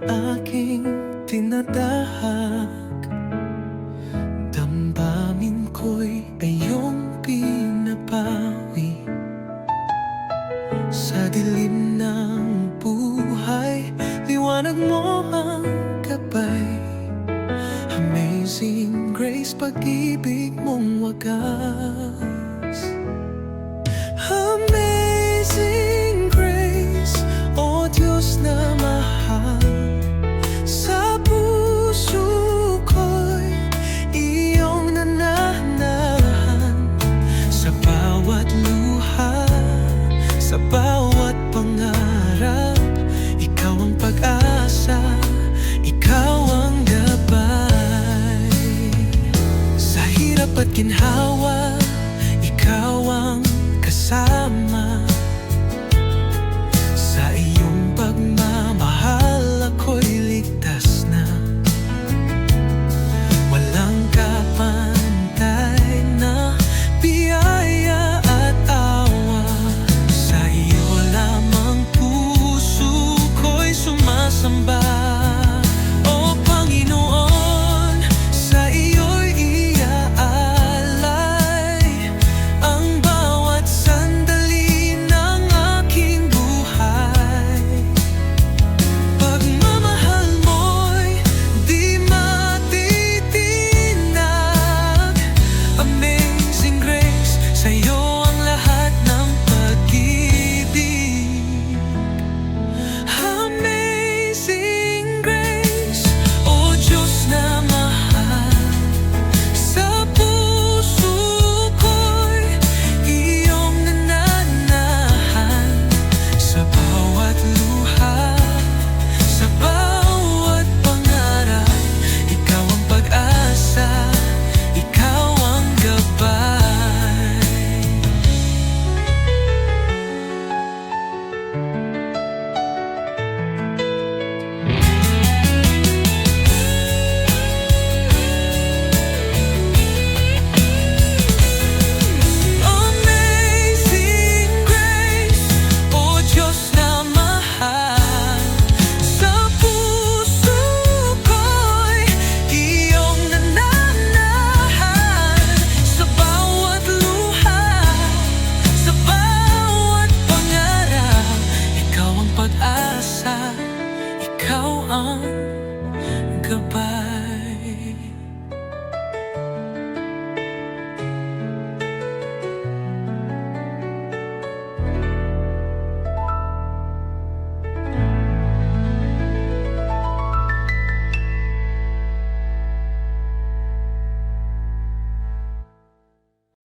aking tinatahak. Damdamin ko'y iyong pinapawi. Sa dilim ng buhay, liwanag mo ang gabay. Amazing grace, pag-ibig mong wagas. Amazing grace, o Diyos na mahal. Sa puso ko'y iyong nananahan. Sa bawat luha, sa bawat pangarap, ikaw ang pag-asa, ikaw ang gabay. Sa hirap at ginhawa, ikaw ang